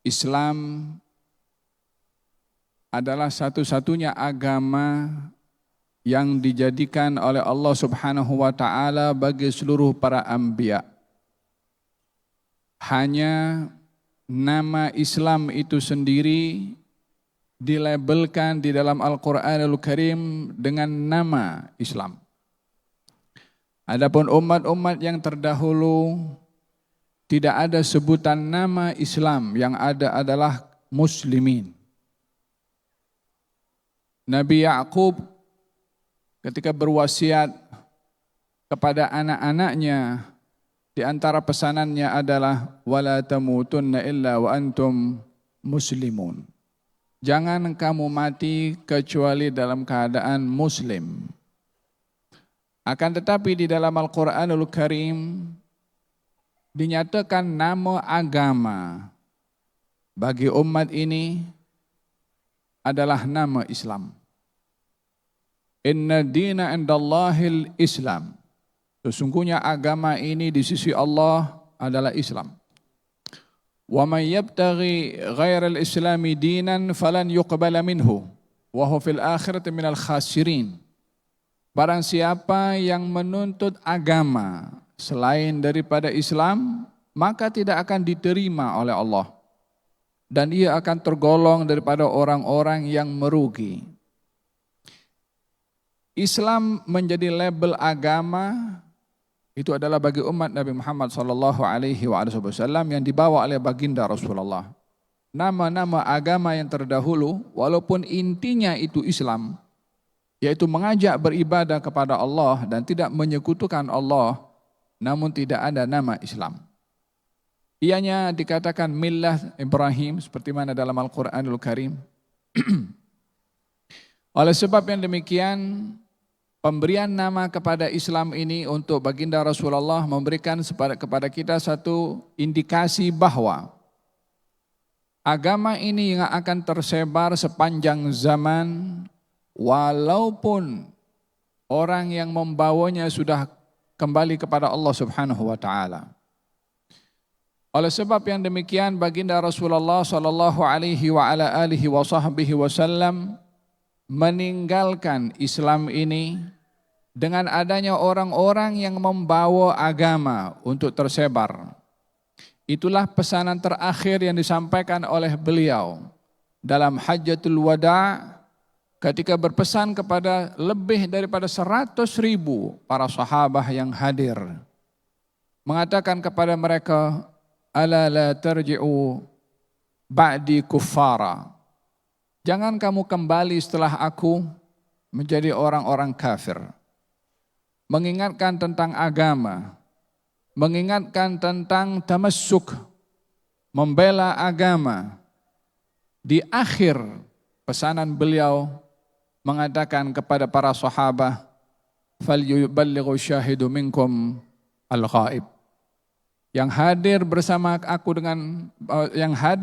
Islam adalah satu-satunya agama yang dijadikan oleh Allah Subhanahu wa taala bagi seluruh para anbiya. Hanya nama Islam itu sendiri dilabelkan di dalam Al-Qur'anul Karim dengan nama Islam. Adapun umat-umat yang terdahulu tidak ada sebutan nama Islam, yang ada adalah muslimin. Nabi Ya'qub ketika berwasiat kepada anak-anaknya, di antara pesanannya adalah wala tamutunna illa wa antum muslimun. Jangan kamu mati kecuali dalam keadaan muslim. Akan tetapi di dalam Al-Qur'anul Karim dinyatakan nama agama bagi umat ini adalah nama Islam. Inna dina indallahil Islam. Sesungguhnya agama ini di sisi Allah adalah Islam. Wa may yabtaghi ghairal islami dinan falan yuqbala minhu wa huwa fil akhirati minal khasirin. Barang siapa yang menuntut agama selain daripada Islam, maka tidak akan diterima oleh Allah. Dan ia akan tergolong daripada orang-orang yang merugi. Islam menjadi label agama itu adalah bagi umat Nabi Muhammad SAW yang dibawa oleh baginda Rasulullah. Nama-nama agama yang terdahulu walaupun intinya itu Islam, yaitu mengajak beribadah kepada Allah dan tidak menyekutukan Allah, namun tidak ada nama Islam. Ianya dikatakan millah Ibrahim seperti mana dalam Al-Qur'anul Karim. Oleh sebab yang demikian, pemberian nama kepada Islam ini untuk baginda Rasulullah memberikan kepada kita satu indikasi bahwa agama ini yang akan tersebar sepanjang zaman, walaupun orang yang membawanya sudah kembali kepada Allah Subhanahu wa taala. Oleh sebab yang demikian, baginda Rasulullah sallallahu alaihi wa ala alihi wa sahbihi wasallam meninggalkan Islam ini dengan adanya orang-orang yang membawa agama untuk tersebar. Itulah pesanan terakhir yang disampaikan oleh beliau dalam Hajjatul Wada' ketika berpesan kepada lebih daripada 100.000 para sahabat yang hadir. Mengatakan kepada mereka, ala la tarji'u ba'di kuffara. Jangan kamu kembali setelah aku menjadi orang-orang kafir. Mengingatkan tentang agama, mengingatkan tentang tamassuk, membela agama. Di akhir pesanan beliau mengatakan kepada para sahabat, falyuballighu syahidu minkum al-ghaib. Yang hadir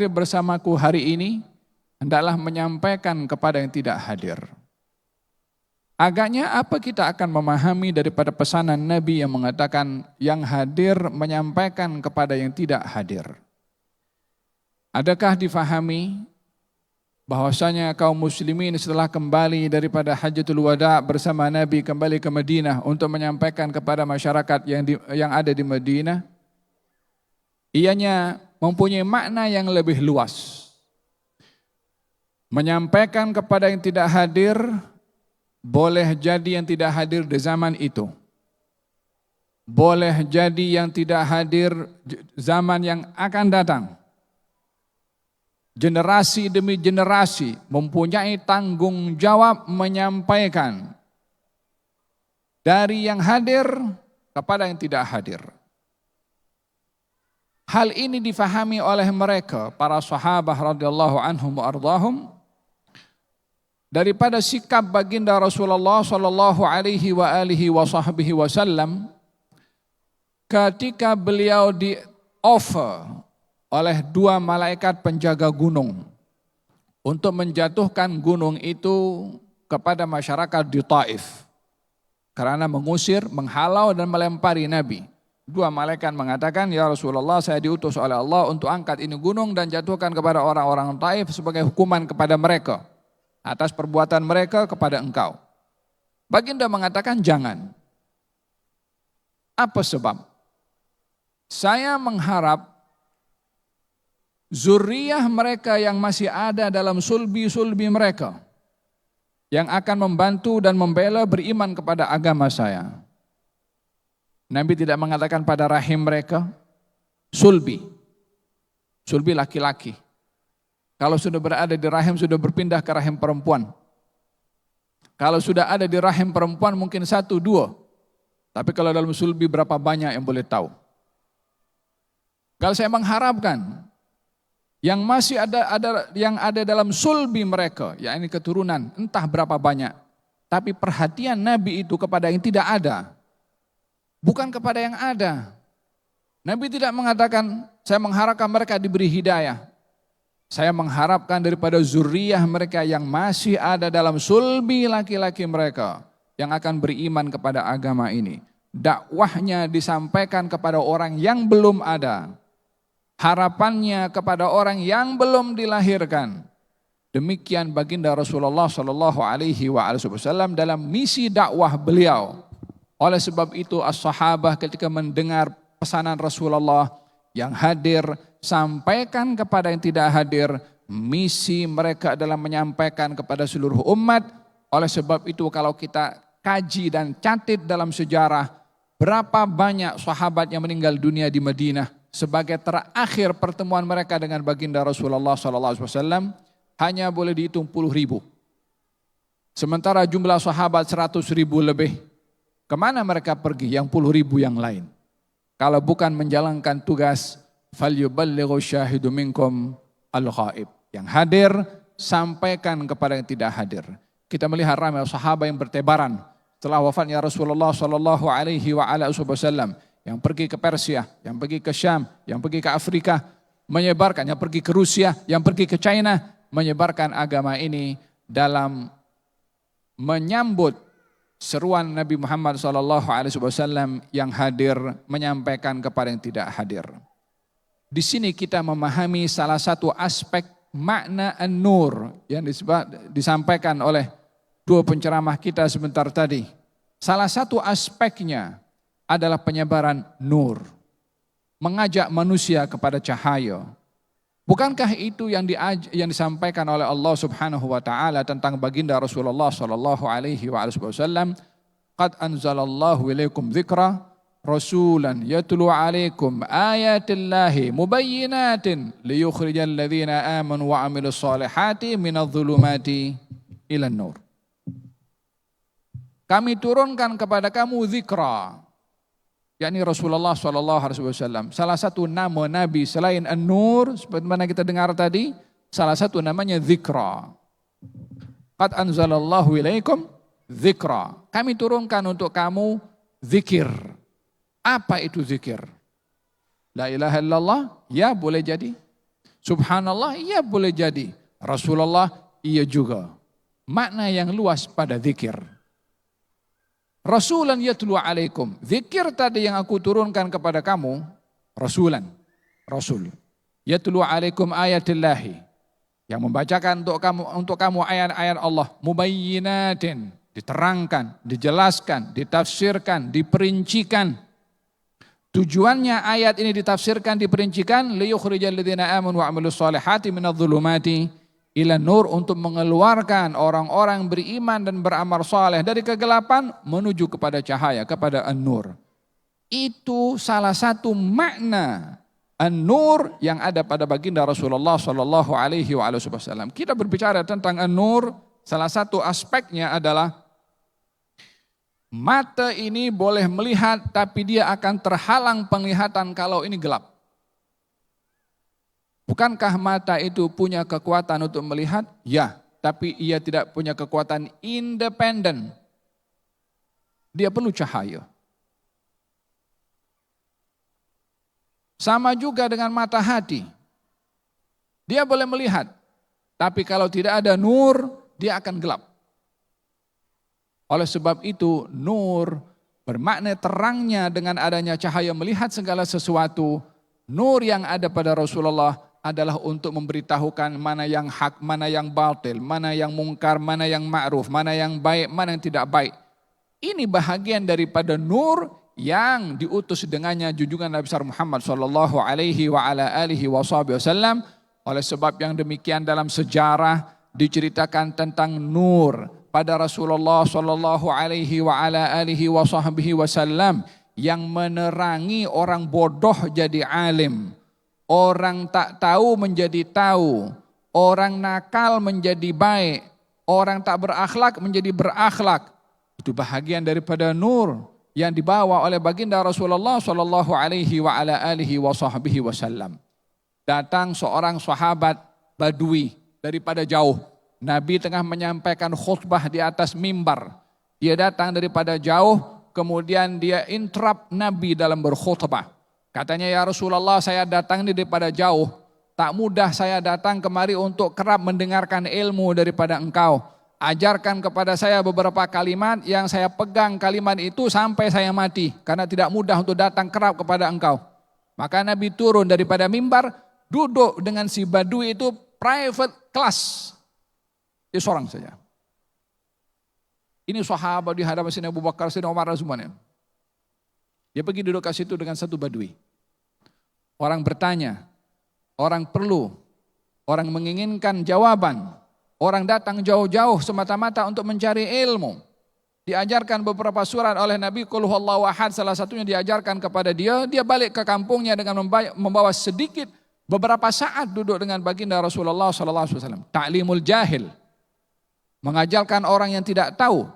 bersamaku hari ini hendaklah menyampaikan kepada yang tidak hadir. Agaknya apa kita akan memahami daripada pesanan Nabi yang mengatakan yang hadir menyampaikan kepada yang tidak hadir? Adakah difahami bahwasanya kaum muslimin setelah kembali daripada Hajjatul Wada' bersama Nabi kembali ke Madinah untuk menyampaikan kepada masyarakat yang ada di Madinah, ianya mempunyai makna yang lebih luas. Menyampaikan kepada yang tidak hadir, boleh jadi yang tidak hadir di zaman itu. Boleh jadi yang tidak hadir zaman yang akan datang. Generasi demi generasi mempunyai tanggung jawab menyampaikan dari yang hadir kepada yang tidak hadir. Hal ini difahami oleh mereka, para sahabat radhiyallahu anhum wa ardhahum, daripada sikap baginda Rasulullah sallallahu alaihi wa alihi wa sahbihi wasallam ketika beliau di offer oleh 2 malaikat penjaga gunung untuk menjatuhkan gunung itu kepada masyarakat di Taif karena mengusir, menghalau dan melempari Nabi. Dua malaikat mengatakan, ya Rasulullah, saya diutus oleh Allah untuk angkat ini gunung dan jatuhkan kepada orang-orang Taif sebagai hukuman kepada mereka atas perbuatan mereka kepada engkau. Baginda mengatakan jangan. Apa sebab? Saya mengharap zuriyah mereka yang masih ada dalam sulbi-sulbi mereka yang akan membantu dan membela beriman kepada agama saya. Nabi tidak mengatakan pada rahim mereka, sulbi. Sulbi laki-laki. Kalau sudah berada di rahim, sudah berpindah ke rahim perempuan. Kalau sudah ada di rahim perempuan mungkin 1, 2. Tapi kalau dalam sulbi berapa banyak yang boleh tahu. Kalau saya mengharapkan yang masih yang ada dalam sulbi mereka, yakni keturunan, entah berapa banyak. Tapi perhatian Nabi itu kepada yang tidak ada. Bukan kepada yang ada. Nabi tidak mengatakan, saya mengharapkan mereka diberi hidayah. Saya mengharapkan daripada zuriyah mereka yang masih ada dalam sulbi laki-laki mereka, yang akan beriman kepada agama ini. Dakwahnya disampaikan kepada orang yang belum ada. Harapannya kepada orang yang belum dilahirkan. Demikian baginda Rasulullah SAW dalam misi dakwah beliau. Oleh sebab itu as-sahabah ketika mendengar pesanan Rasulullah yang hadir, sampaikan kepada yang tidak hadir. Misi mereka adalah menyampaikan kepada seluruh umat. Oleh sebab itu kalau kita kaji dan catat dalam sejarah, berapa banyak sahabat yang meninggal dunia di Madinah sebagai terakhir pertemuan mereka dengan baginda Rasulullah SAW hanya boleh dihitung puluh ribu. Sementara jumlah sahabat 100.000 lebih. Kemana mereka pergi yang puluh ribu yang lain? Kalau bukan menjalankan tugas, falyuballighu syahidu minkum al-ghaib. Yang hadir, sampaikan kepada yang tidak hadir. Kita melihat ramai sahabat yang bertebaran setelah wafatnya Rasulullah SAW, yang pergi ke Persia, yang pergi ke Syam, yang pergi ke Afrika, menyebarkan, yang pergi ke Rusia, yang pergi ke China, menyebarkan agama ini dalam menyambut seruan Nabi Muhammad SAW yang hadir, menyampaikan kepada yang tidak hadir. Di sini kita memahami salah satu aspek makna an-nur yang disampaikan oleh dua penceramah kita sebentar tadi. Salah satu aspeknya adalah penyebaran nur, mengajak manusia kepada cahaya. Bukankah itu yang disampaikan oleh Allah Subhanahu wa taala tentang baginda Rasulullah sallallahu alaihi wasallam, qad anzalallahu ilaikum dzikra rasulan yatlu alaikum ayatillahi mubayyinatin liyukhrijal ladzina amanu wa amilus solihati minadh dhulumati ilan nur. Kami turunkan kepada kamu dzikra, yakni Rasulullah SAW. Salah satu nama Nabi selain An-Nur, seperti mana kita dengar tadi, salah satu namanya Dzikra. Qad anzalallahu ilaikum Dzikra. Kami turunkan untuk kamu zikir. Apa itu zikir? La ilaha illallah, ya boleh jadi. Subhanallah, ya boleh jadi. Rasulullah, iya juga. Makna yang luas pada zikir. Rasulan yatlu alaikum. Zikir tadi yang aku turunkan kepada kamu, rasulan, rasul. Yatlu alaikum ayatillahi. Yang membacakan untuk kamu ayat-ayat Allah, mubayyinatin, diterangkan, dijelaskan, ditafsirkan, diperincikan. Tujuannya ayat ini ditafsirkan, diperincikan, liyukhrijal ladzina amanu wa amilus solihati minadh dhulumati ila nur, untuk mengeluarkan orang-orang beriman dan beramal saleh dari kegelapan menuju kepada cahaya, kepada an-nur. Itu salah satu makna an-nur yang ada pada baginda Rasulullah sallallahu alaihi wasallam. Kita berbicara tentang an-nur, salah satu aspeknya adalah mata ini boleh melihat tapi dia akan terhalang penglihatan kalau ini gelap. Bukankah mata itu punya kekuatan untuk melihat? Ya, tapi ia tidak punya kekuatan independen. Dia perlu cahaya. Sama juga dengan mata hati. Dia boleh melihat, tapi kalau tidak ada nur, dia akan gelap. Oleh sebab itu, nur Bermakna terangnya dengan adanya cahaya melihat segala sesuatu. Nur yang ada pada Rasulullah adalah untuk memberitahukan mana yang hak, mana yang batil, mana yang mungkar, mana yang ma'ruf, mana yang baik, mana yang tidak baik. Ini bahagian daripada nur yang diutus dengannya junjungan Nabi besar Muhammad sallallahu alaihi wa ala alihi wasallam. Oleh sebab yang demikian dalam sejarah diceritakan tentang nur pada Rasulullah sallallahu alaihi wa ala alihi wasallam yang menerangi orang bodoh jadi alim, orang tak tahu menjadi tahu, orang nakal menjadi baik, orang tak berakhlak menjadi berakhlak. Itu bahagian daripada nur yang dibawa oleh baginda Rasulullah sallallahu alaihi wa ala alihi wasallam. Datang seorang sahabat Badui daripada jauh. Nabi tengah menyampaikan khutbah di atas mimbar. Dia datang daripada jauh, kemudian dia interrupt Nabi dalam berkhutbah. Katanya, ya Rasulullah, saya datang ini daripada jauh. Tak mudah saya datang kemari untuk kerap mendengarkan ilmu daripada engkau. Ajarkan kepada saya beberapa kalimat yang saya pegang kalimat itu sampai saya mati. Karena tidak mudah untuk datang kerap kepada engkau. Maka Nabi turun daripada mimbar, duduk dengan si Badui itu private class. Dia seorang saja. Ini sahabat di hadapan Sayyidina Abu Bakar, Sayyidina Umar semuanya. Dia pergi duduk ke situ dengan satu Badui. Orang bertanya, orang perlu, orang menginginkan jawaban. Orang datang jauh-jauh semata-mata untuk mencari ilmu. Diajarkan beberapa surat oleh Nabi, Qul huwallahu ahad, salah satunya diajarkan kepada dia. Dia balik ke kampungnya dengan membawa sedikit beberapa saat duduk dengan baginda Rasulullah sallallahu alaihi wasallam. Ta'limul jahil. Mengajarkan orang yang tidak tahu.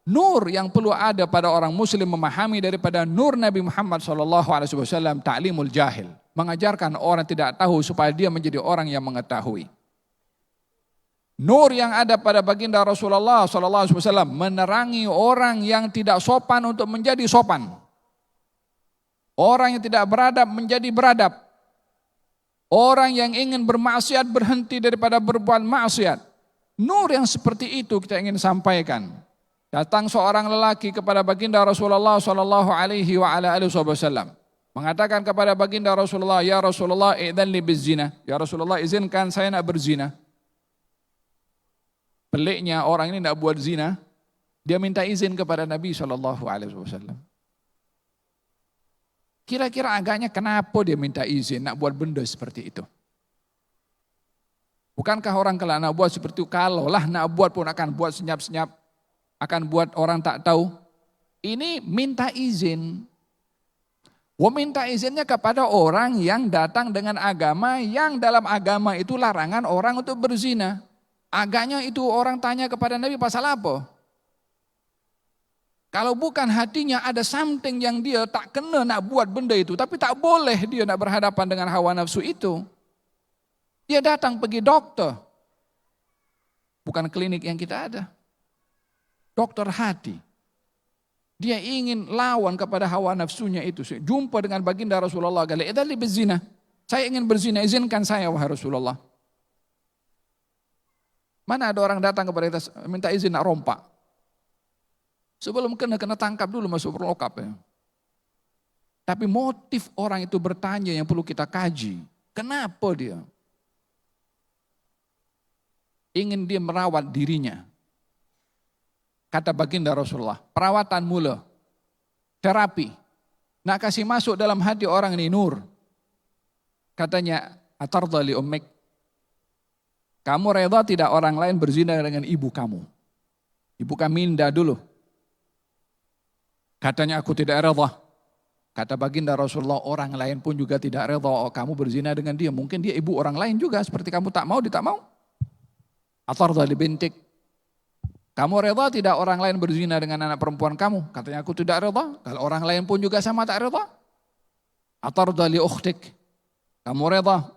Nur yang perlu ada pada orang muslim memahami daripada nur Nabi Muhammad sallallahu alaihi wasallam, ta'limul jahil. Mengajarkan orang tidak tahu supaya dia menjadi orang yang mengetahui. Nur yang ada pada baginda Rasulullah sallallahu alaihi wasallam menerangi orang yang tidak sopan untuk menjadi sopan. Orang yang tidak beradab menjadi beradab. Orang yang ingin bermaksiat berhenti daripada berbuat maksiat. Nur yang seperti itu kita ingin sampaikan. Datang seorang lelaki kepada baginda Rasulullah sallallahu alaihi wa ala alihi wasallam, mengatakan kepada baginda Rasulullah, ya Rasulullah, idzan li bizina. Ya Rasulullah, izinkan saya nak berzina. Peliknya orang ini tidak buat zina, dia minta izin kepada Nabi sallallahu alaihi wasallam. Kira-kira agaknya kenapa dia minta izin nak buat benda seperti itu? Bukankah orang kalau nak buat seperti itu, kalau lah nak buat pun akan buat senyap-senyap, akan buat orang tak tahu. Ini minta izin. Minta izinnya kepada orang yang datang dengan agama yang dalam agama itu larangan orang untuk berzina. Agaknya itu orang tanya kepada Nabi pasal apa? Kalau bukan hatinya ada something yang dia tak kena nak buat benda itu, tapi tak boleh dia nak berhadapan dengan hawa nafsu itu. Dia datang pergi dokter. Bukan klinik yang kita ada. Dokter hati. Dia ingin lawan kepada hawa nafsunya itu. Jumpa dengan baginda Rasulullah. Idali berzina. Saya ingin berzina, izinkan saya wahai Rasulullah. Mana ada orang datang kepada kita minta izin nak rompak. Sebelum kena tangkap dulu masuk perlokap ya. Tapi motif orang itu bertanya yang perlu kita kaji. Kenapa dia? Ingin dia merawat dirinya. Kata baginda Rasulullah, perawatan mula, terapi. Nak kasih masuk dalam hati orang ini nur. Katanya, atarda li ummik. Kamu reda tidak orang lain berzina dengan ibu kamu? Ibu kami minda dulu. Katanya aku tidak reda. Kata baginda Rasulullah, orang lain pun juga tidak reda kamu berzina dengan dia. Mungkin dia ibu orang lain juga seperti kamu tak mau, dia tak mau. Atarda li bintik. Kamu reda tidak orang lain berzina dengan anak perempuan kamu? Katanya aku tidak reda. Kalau orang lain pun juga sama tak reda. Atarda li ukhtik. Kamu reda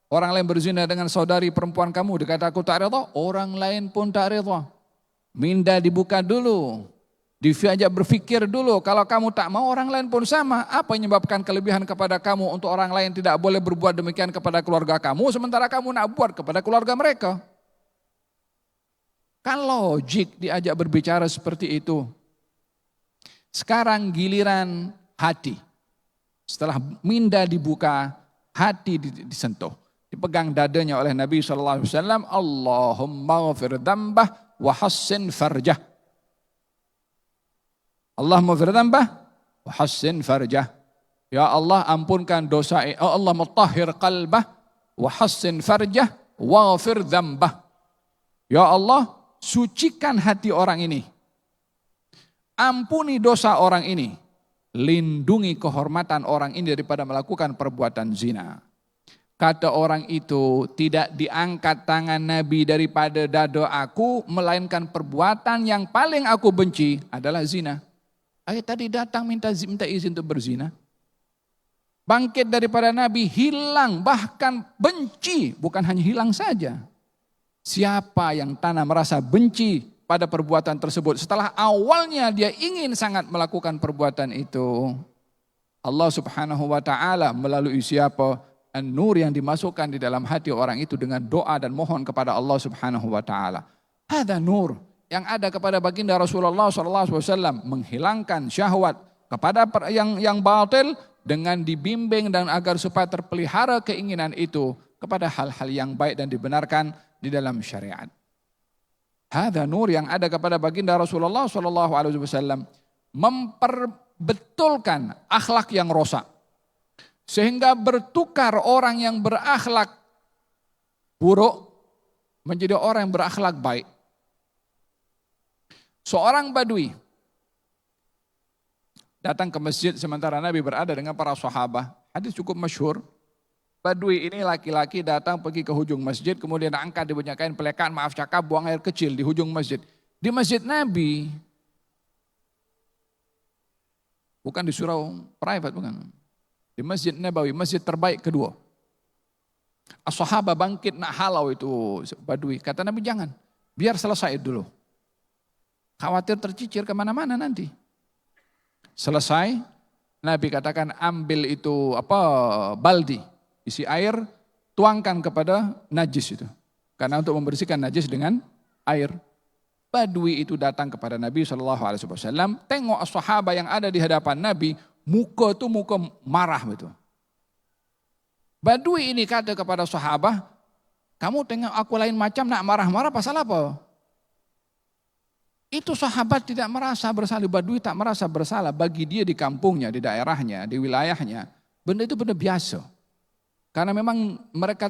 orang lain berzina dengan saudari perempuan kamu? Dikata aku tak reda. Orang lain pun tak reda. Minda dibuka dulu. Diajak berfikir dulu. Kalau kamu tak mau, orang lain pun sama. Apa yang menyebabkan kelebihan kepada kamu untuk orang lain tidak boleh berbuat demikian kepada keluarga kamu, sementara kamu nak buat kepada keluarga mereka? Kan logik diajak berbicara seperti itu. Sekarang giliran hati. Setelah minda dibuka, hati disentuh. Dipegang dadanya oleh Nabi SAW. Allahumma ghafir dzambah wa hassin farjah. Allahumma ghafir dzambah wa hassin farjah. Ya Allah ampunkan dosa, Allah mutahhir qalbah wa hassin farjah wa ghafir dzambah. Ya Allah sucikan hati orang ini. Ampuni dosa orang ini. Lindungi kehormatan orang ini daripada melakukan perbuatan zina. Kata orang itu, tidak diangkat tangan Nabi daripada dada aku, melainkan perbuatan yang paling aku benci adalah zina. Tadi datang minta izin untuk berzina. Bangkit daripada Nabi, hilang, bahkan benci, bukan hanya hilang saja. Siapa yang tanah merasa benci pada perbuatan tersebut, setelah awalnya dia ingin sangat melakukan perbuatan itu, Allah Subhanahu wa Ta'ala melalui siapa? An-Nur yang dimasukkan di dalam hati orang itu dengan doa dan mohon kepada Allah Subhanahu wa Ta'ala. Ada nur yang ada kepada baginda Rasulullah SAW, menghilangkan syahwat kepada yang batil dengan dibimbing dan agar supaya terpelihara keinginan itu kepada hal-hal yang baik dan dibenarkan di dalam syariat. Hada nur yang ada kepada baginda Rasulullah SAW memperbetulkan akhlak yang rosak. Sehingga bertukar orang yang berakhlak buruk menjadi orang yang berakhlak baik. Seorang badui datang ke masjid sementara Nabi berada dengan para sahabat. Hadis cukup masyhur. Badui ini laki-laki datang pergi ke hujung masjid, kemudian angkat di punya kain pelekaan, maaf cakap, buang air kecil di hujung masjid. Di masjid Nabi, bukan di surau private, bukan. Di Masjid Nabawi, masjid terbaik kedua. As-sahabah bangkit nak halau itu badui. Kata Nabi jangan, biar selesai dulu. Khawatir tercicir kemana-mana nanti. Selesai, Nabi katakan ambil itu baldi, isi air, tuangkan kepada najis itu. Karena untuk membersihkan najis dengan air. Badui itu datang kepada Nabi SAW, tengok as-sahabah yang ada di hadapan Nabi, muka itu muka marah betul. Badui ini kata kepada sahabat, kamu tengok aku lain macam nak marah-marah pasal apa? Itu sahabat tidak merasa bersalah, badui tak merasa bersalah. Bagi dia di kampungnya, di daerahnya, di wilayahnya, benda itu benda biasa. Karena memang mereka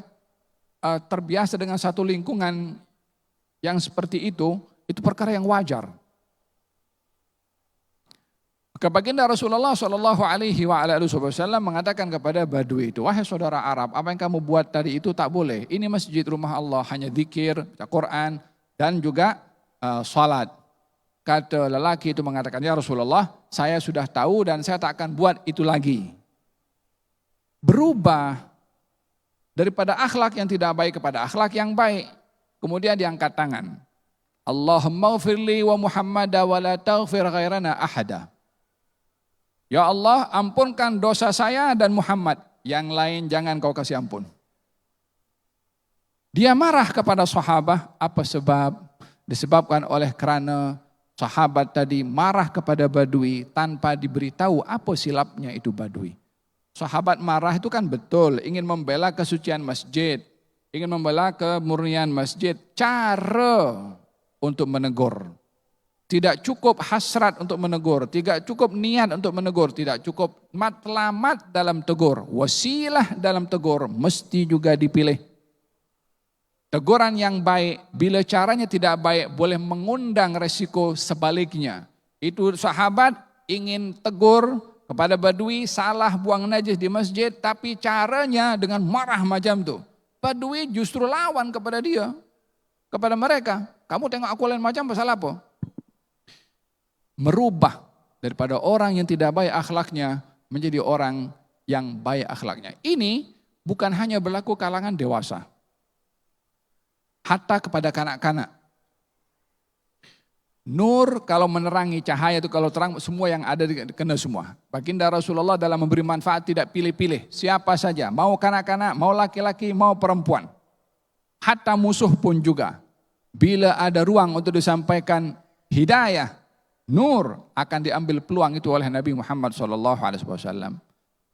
terbiasa dengan satu lingkungan yang seperti itu perkara yang wajar. Baginda Rasulullah SAW mengatakan kepada badui itu, wahai saudara Arab, apa yang kamu buat tadi itu tak boleh. Ini masjid rumah Allah, hanya zikir, baca Quran, dan juga salat. Kata lelaki itu mengatakan, ya Rasulullah, saya sudah tahu dan saya tak akan buat itu lagi. Berubah daripada akhlak yang tidak baik kepada akhlak yang baik. Kemudian diangkat tangan. Allahumma ghfirli wa Muhammada wa la taghfir ghairana ahada. Ya Allah, ampunkan dosa saya dan Muhammad. Yang lain jangan kau kasih ampun. Dia marah kepada sahabat. Apa sebab? Disebabkan oleh kerana sahabat tadi marah kepada badui tanpa diberitahu apa silapnya itu badui. Sahabat marah itu kan betul, ingin membela kesucian masjid, ingin membela kemurnian masjid. Cara untuk menegur. Tidak cukup hasrat untuk menegur, tidak cukup niat untuk menegur, tidak cukup matlamat dalam tegur, wasilah dalam tegur, mesti juga dipilih. Teguran yang baik, bila caranya tidak baik, boleh mengundang resiko sebaliknya. Itu sahabat ingin tegur kepada badui, salah buang najis di masjid, tapi caranya dengan marah macam tu. Badui justru lawan kepada dia, kepada mereka. Kamu tengok aku lain macam, pasal apa? Merubah daripada orang yang tidak baik akhlaknya menjadi orang yang baik akhlaknya. Ini bukan hanya berlaku kalangan dewasa, hatta kepada kanak-kanak. Nur kalau menerangi, cahaya itu kalau terang semua yang ada kena semua. Baginda Rasulullah dalam memberi manfaat tidak pilih-pilih, siapa saja, mau kanak-kanak, mau laki-laki, mau perempuan. Hatta musuh pun juga. Bila ada ruang untuk disampaikan hidayah, nur akan diambil peluang itu oleh Nabi Muhammad SAW.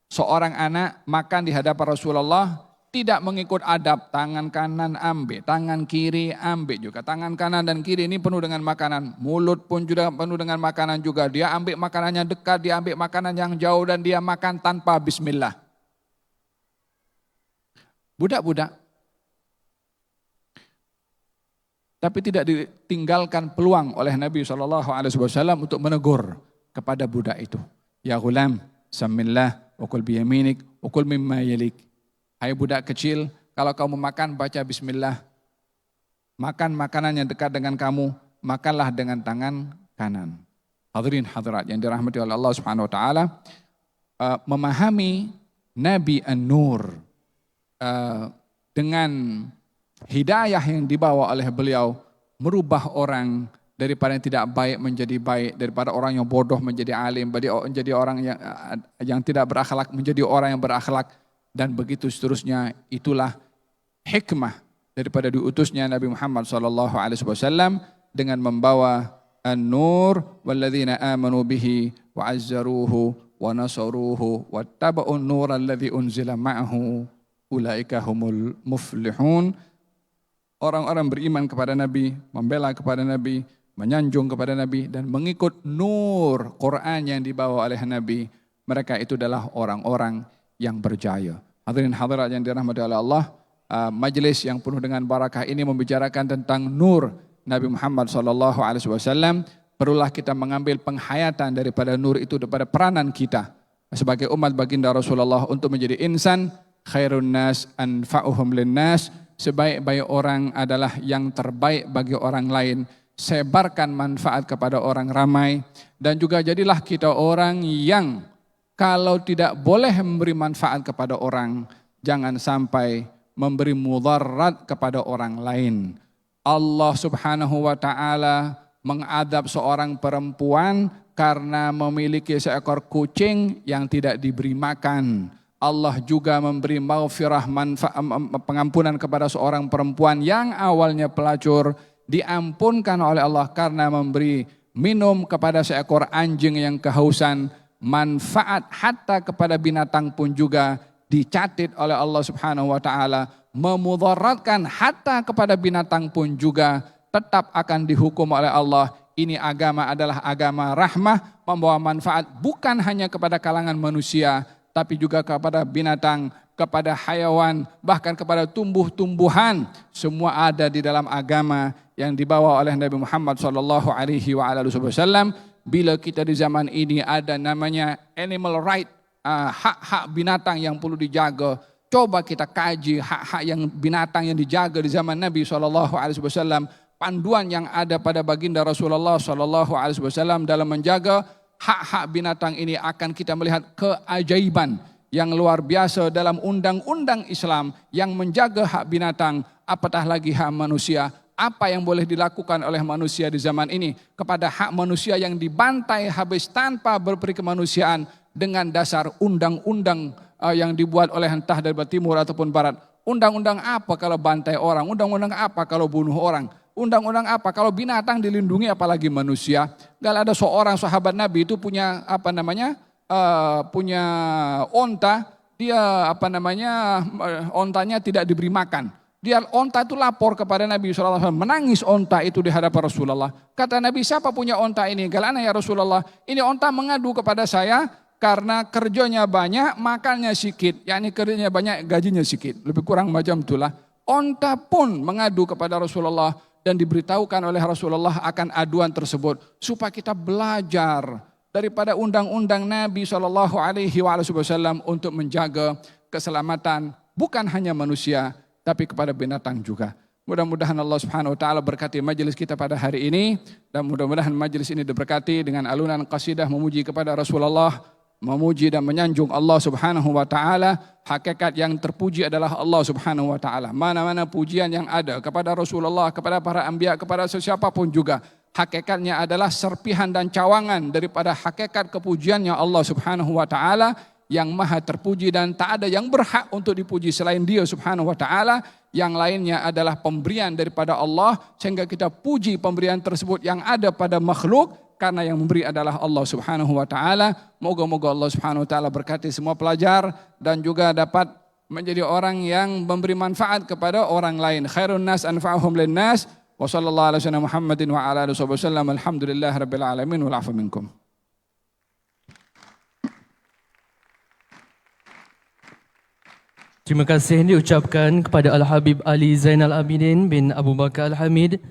Seorang anak makan di hadapan Rasulullah tidak mengikut adab, tangan kanan ambil, tangan kiri ambil juga. Tangan kanan dan kiri ini penuh dengan makanan, mulut pun juga penuh dengan makanan juga. Dia ambil makanannya dekat, dia ambil makanan yang jauh dan dia makan tanpa bismillah. Budak-budak. Tapi tidak ditinggalkan peluang oleh Nabi SAW untuk menegur kepada budak itu. Ya ghulam, samillah, ukul biyaminik, ukul mimma yalik. Hai budak kecil, kalau kamu makan baca bismillah. Makan makanan yang dekat dengan kamu, makanlah dengan tangan kanan. Hadirin hadirat yang dirahmati oleh Allah Subhanahu wa taala, memahami Nabi An-Nur dengan hidayah yang dibawa oleh beliau merubah orang daripada yang tidak baik menjadi baik, daripada orang yang bodoh menjadi alim, menjadi orang yang tidak berakhlak menjadi orang yang berakhlak, dan begitu seterusnya. Itulah hikmah daripada diutusnya Nabi Muhammad SAW dengan membawa An-Nur walladzina amanu bihi wa azzaruhu wa nasaruhu wattaba'un nur alladzi unzila ma'ahu ulaika humul muflihun. Orang-orang beriman kepada Nabi, membela kepada Nabi, menyanjung kepada Nabi dan mengikut nur Quran yang dibawa oleh Nabi, mereka itu adalah orang-orang yang berjaya. Hadirin hadirat yang dirahmati oleh Allah, majelis yang penuh dengan barakah ini membicarakan tentang nur Nabi Muhammad SAW. Perlulah kita mengambil penghayatan daripada nur itu, daripada peranan kita sebagai umat baginda Rasulullah untuk menjadi insan khairun nas anfa'uhum linnas. Sebaik-baik orang adalah yang terbaik bagi orang lain. Sebarkan manfaat kepada orang ramai. Dan juga jadilah kita orang yang kalau tidak boleh memberi manfaat kepada orang, jangan sampai memberi mudarat kepada orang lain. Allah Subhanahu wa taala mengadab seorang perempuan karena memiliki seekor kucing yang tidak diberi makan. Allah juga memberi maghfirah, pengampunan kepada seorang perempuan yang awalnya pelacur, diampunkan oleh Allah karena memberi minum kepada seekor anjing yang kehausan. Manfaat hatta kepada binatang pun juga dicatat oleh Allah Subhanahu wa taala. Memudaratkan hatta kepada binatang pun juga tetap akan dihukum oleh Allah. Ini agama adalah agama rahmah, membawa manfaat bukan hanya kepada kalangan manusia, tapi juga kepada binatang, kepada hayawan, bahkan kepada tumbuh-tumbuhan. Semua ada di dalam agama yang dibawa oleh Nabi Muhammad SAW. Bila kita di zaman ini ada namanya animal right, hak-hak binatang yang perlu dijaga. Coba kita kaji hak-hak yang binatang yang dijaga di zaman Nabi SAW. Panduan yang ada pada baginda Rasulullah SAW dalam menjaga hak-hak binatang ini, akan kita melihat keajaiban yang luar biasa dalam undang-undang Islam yang menjaga hak binatang, apatah lagi hak manusia. Apa yang boleh dilakukan oleh manusia di zaman ini kepada hak manusia yang dibantai habis tanpa berperi kemanusiaan dengan dasar undang-undang yang dibuat oleh entah dari timur ataupun barat. Undang-undang apa kalau bantai orang? Undang-undang apa kalau bunuh orang? Undang-undang apa kalau binatang dilindungi, apalagi manusia? Kalau ada seorang sahabat Nabi itu punya punya onta, dia ontanya tidak diberi makan. Dia onta itu lapor kepada Nabi SAW, menangis onta itu di hadapan Rasulullah. Kata Nabi, siapa punya onta ini? Galana ya Rasulullah, ini onta mengadu kepada saya karena kerjanya banyak, makannya sedikit. Yakni kerjanya banyak, gajinya sedikit. Lebih kurang macam itulah. Onta pun mengadu kepada Rasulullah dan diberitahukan oleh Rasulullah akan aduan tersebut. Supaya kita belajar daripada undang-undang Nabi SAW untuk menjaga keselamatan bukan hanya manusia, tapi kepada binatang juga. Mudah-mudahan Allah Subhanahu wa taala berkati majelis kita pada hari ini, dan mudah-mudahan majelis ini diberkati dengan alunan qasidah memuji kepada Rasulullah, memuji dan menyanjung Allah Subhanahu wa taala. Hakikat yang terpuji adalah Allah Subhanahu wa taala. Mana-mana pujian yang ada kepada Rasulullah, kepada para anbiya, kepada sesiapapun juga, hakikatnya adalah serpihan dan cawangan daripada hakikat kepujiannya Allah Subhanahu wa taala yang maha terpuji, dan tak ada yang berhak untuk dipuji selain Dia Subhanahu wa taala. Yang lainnya adalah pemberian daripada Allah, sehingga kita puji pemberian tersebut yang ada pada makhluk karena yang memberi adalah Allah Subhanahu wa taala. Moga-moga Allah Subhanahu wa taala berkati semua pelajar dan juga dapat menjadi orang yang memberi manfaat kepada orang lain. Khairun nas anfa'uhum linnas. Wa sallallahu ala sayyidina Muhammadin wa ala alihi wasallam. Alhamdulillahirabbil alamin wal afu minkum. Terima kasih diucapkan kepada Al-Habib Ali Zainal Abidin bin Abu Bakar Al-Hamid